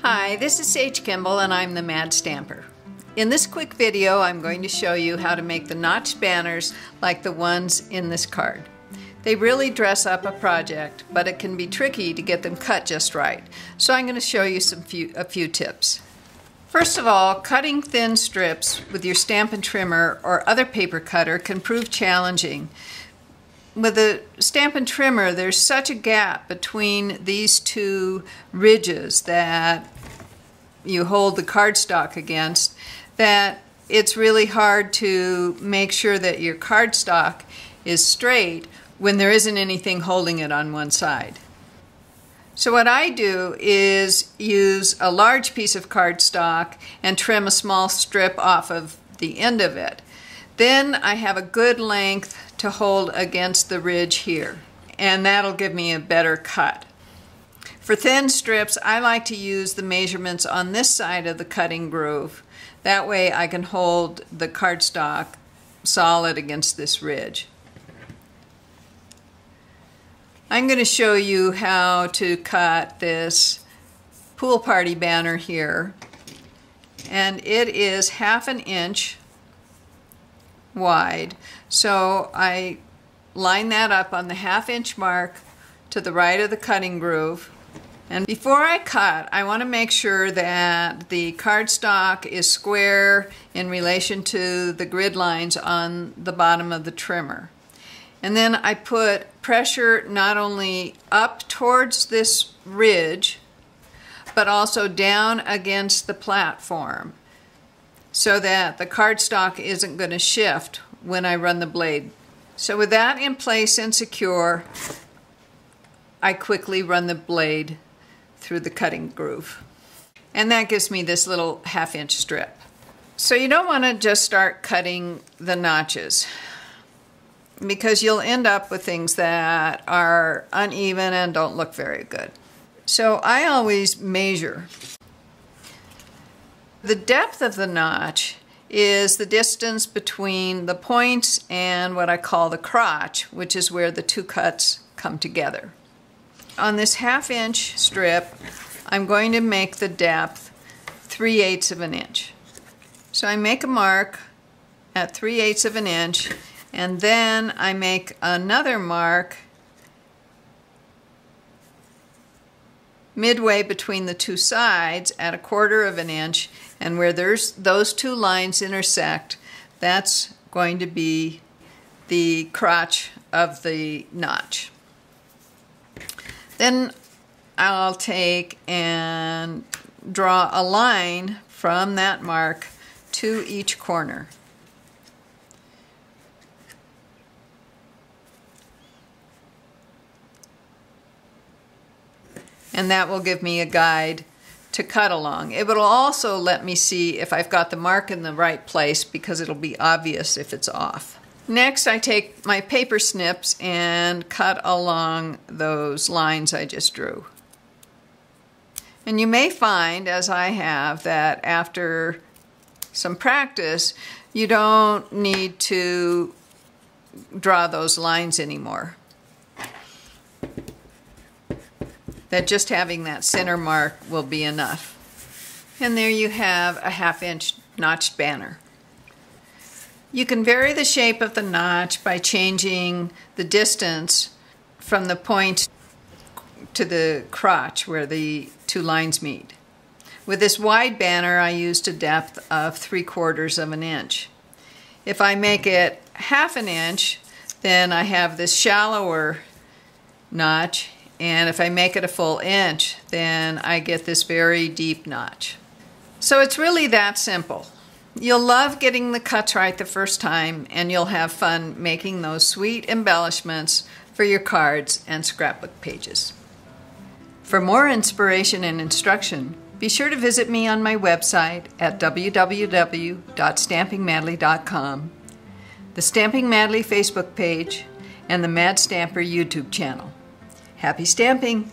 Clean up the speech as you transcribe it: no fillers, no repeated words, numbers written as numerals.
Hi, this is Sage Kimball and I'm the Mad Stamper. In this quick video I'm going to show you how to make the notched banners like the ones in this card. They really dress up a project, but it can be tricky to get them cut just right. So I'm going to show you a few tips. First of all, cutting thin strips with your Stampin' Trimmer or other paper cutter can prove challenging. With a Stampin' Trimmer, there's such a gap between these two ridges that you hold the cardstock against that it's really hard to make sure that your cardstock is straight when there isn't anything holding it on one side. So what I do is use a large piece of cardstock and trim a small strip off of the end of it. Then I have a good length to hold against the ridge here, and that'll give me a better cut. For thin strips, I like to use the measurements on this side of the cutting groove. That way I can hold the cardstock solid against this ridge. I'm going to show you how to cut this pool party banner here, and it is 1/2 inch wide. So I line that up on the 1/2 inch mark to the right of the cutting groove. And before I cut, I want to make sure that the cardstock is square in relation to the grid lines on the bottom of the trimmer. And then I put pressure not only up towards this ridge, but also down against the platform, so that the cardstock isn't going to shift when I run the blade. So with that in place and secure, I quickly run the blade through the cutting groove. And that gives me this little 1/2 inch strip. So you don't want to just start cutting the notches, because you'll end up with things that are uneven and don't look very good. So I always measure. The depth of the notch is the distance between the points and what I call the crotch, which is where the two cuts come together. On this 1/2 inch strip, I'm going to make the depth 3/8 of an inch. So I make a mark at 3/8 of an inch, and then I make another mark midway between the two sides at 1/4 of an inch, and where those two lines intersect, that's going to be the crotch of the notch. Then I'll take and draw a line from that mark to each corner. And that will give me a guide to cut along. It will also let me see if I've got the mark in the right place, because it'll be obvious if it's off. Next, I take my paper snips and cut along those lines I just drew. And you may find, as I have, that after some practice, you don't need to draw those lines anymore. That just having that center mark will be enough. And there you have a 1/2 inch notched banner. You can vary the shape of the notch by changing the distance from the point to the crotch where the two lines meet. With this wide banner, I used a depth of 3/4 of an inch. If I make it 1/2 an inch, then I have this shallower notch. And if I make it a full inch, then I get this very deep notch. So it's really that simple. You'll love getting the cuts right the first time, and you'll have fun making those sweet embellishments for your cards and scrapbook pages. For more inspiration and instruction, be sure to visit me on my website at www.stampingmadly.com, the Stamping Madly Facebook page, and the Mad Stamper YouTube channel. Happy stamping!